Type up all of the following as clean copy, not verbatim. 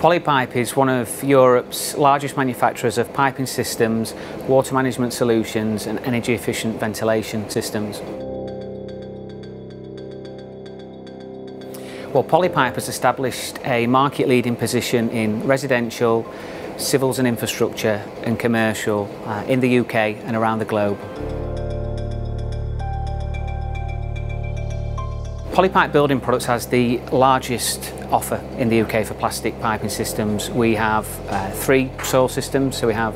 Polypipe is one of Europe's largest manufacturers of piping systems, water management solutions and energy efficient ventilation systems. Well, Polypipe has established a market leading position in residential, civils and infrastructure and commercial in the UK and around the globe. Polypipe Building Products has the largest offer in the UK for plastic piping systems. We have 3 soil systems, so we have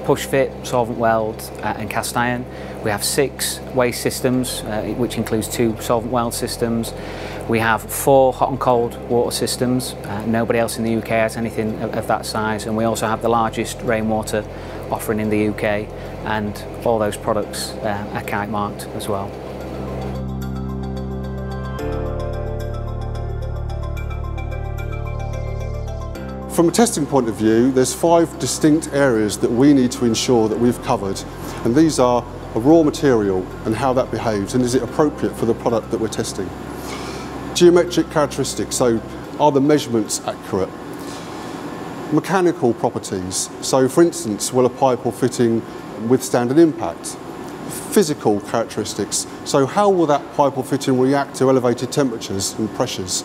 push fit, solvent weld and cast iron. We have 6 waste systems, which includes 2 solvent weld systems. We have 4 hot and cold water systems. Nobody else in the UK has anything of that size, and we also have the largest rainwater offering in the UK, and all those products are Kitemarked as well. From a testing point of view, there's 5 distinct areas that we need to ensure that we've covered, and these are a raw material and how that behaves, and is it appropriate for the product that we're testing. Geometric characteristics, so are the measurements accurate? Mechanical properties, so for instance, will a pipe or fitting withstand an impact? Physical characteristics, so how will that pipe or fitting react to elevated temperatures and pressures?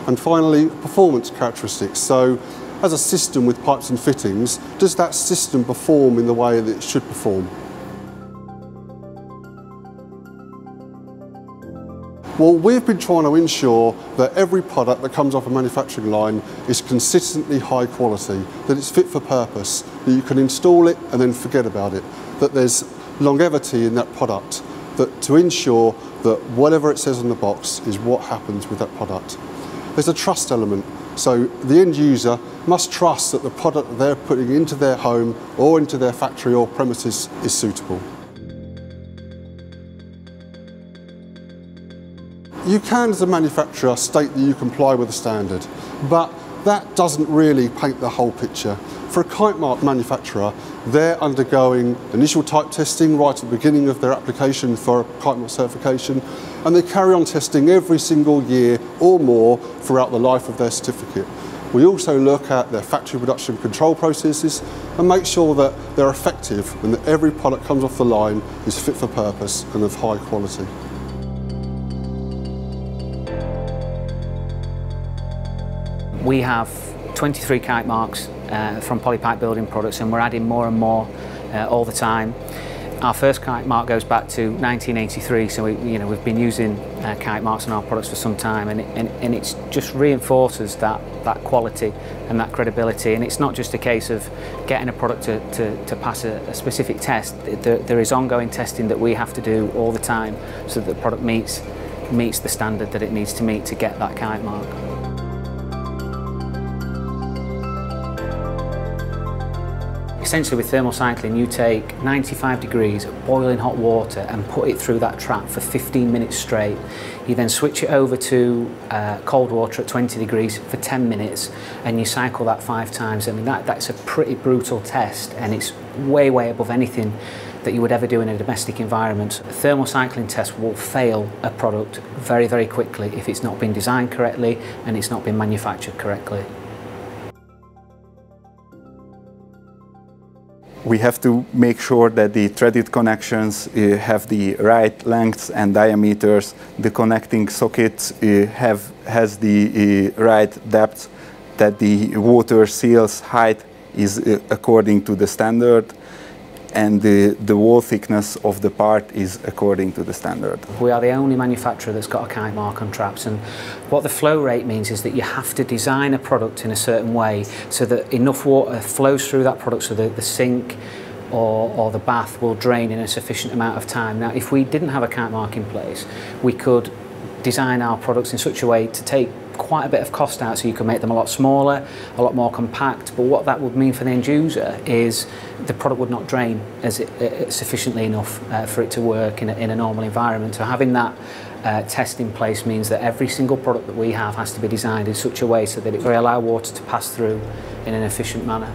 And finally, performance characteristics, so as a system with pipes and fittings, does that system perform in the way that it should perform? Well, we've been trying to ensure that every product that comes off a manufacturing line is consistently high quality, that it's fit for purpose, that you can install it and then forget about it, that there's longevity in that product, that to ensure that whatever it says on the box is what happens with that product. There's a trust element, so the end user must trust that the product that they're putting into their home or into their factory or premises is suitable. You can, as a manufacturer, state that you comply with the standard, but that doesn't really paint the whole picture. For a Kitemark manufacturer, they're undergoing initial type testing right at the beginning of their application for a Kitemark certification, and they carry on testing every single year or more throughout the life of their certificate. We also look at their factory production control processes and make sure that they're effective and that every product comes off the line is fit for purpose and of high quality. We have 23 Kitemarks from Polypipe Building Products, and we're adding more and more all the time. Our first Kitemark goes back to 1983, so we've been using Kitemarks on our products for some time, and it just reinforces that quality and that credibility. And it's not just a case of getting a product to pass a specific test. There is ongoing testing that we have to do all the time so that the product meets the standard that it needs to meet to get that Kitemark. Essentially, with thermal cycling, you take 95 degrees of boiling hot water and put it through that trap for 15 minutes straight. You then switch it over to cold water at 20 degrees for 10 minutes, and you cycle that 5 times. I mean, that's a pretty brutal test, and it's way above anything that you would ever do in a domestic environment. A thermal cycling test will fail a product very quickly if it's not been designed correctly and it's not been manufactured correctly. We have to make sure that the threaded connections have the right lengths and diameters. The connecting socket has the right depth, that the water seals height is according to the standard, and the wall thickness of the part is according to the standard. We are the only manufacturer that's got a Kitemark on traps, and what the flow rate means is that you have to design a product in a certain way so that enough water flows through that product so that the sink or the bath will drain in a sufficient amount of time. Now, if we didn't have a Kitemark in place, we could design our products in such a way to take quite a bit of cost out, so you can make them a lot smaller, a lot more compact, but what that would mean for the end user is the product would not drain sufficiently enough for it to work in a normal environment. So having that test in place means that every single product that we have has to be designed in such a way so that it will allow water to pass through in an efficient manner.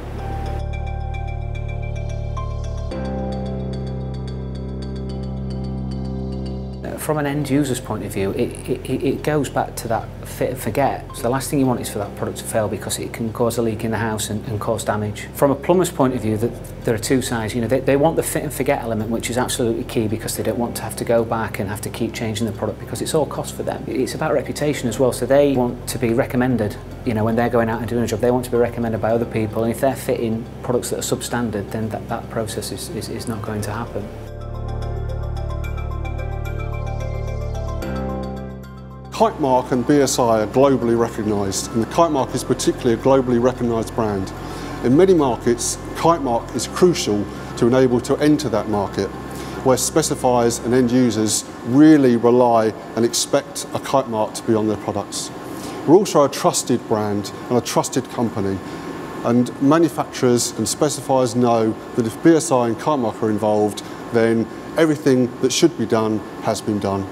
from an end user's point of view, it goes back to that fit and forget. So the last thing you want is for that product to fail because it can cause a leak in the house and cause damage. From a plumber's point of view, there are two sides. You know, they want the fit and forget element, which is absolutely key because they don't want to have to go back and have to keep changing the product because it's all cost for them. It's about reputation as well, so they want to be recommended. You know, when they're going out and doing a job, they want to be recommended by other people, and if they're fitting products that are substandard, then that process is not going to happen. Kitemark and BSI are globally recognised, and the Kitemark is particularly a globally recognised brand. In many markets, Kitemark is crucial to enable to enter that market, where specifiers and end users really rely and expect a Kitemark to be on their products. We're also a trusted brand and a trusted company, and manufacturers and specifiers know that if BSI and Kitemark are involved, then everything that should be done has been done.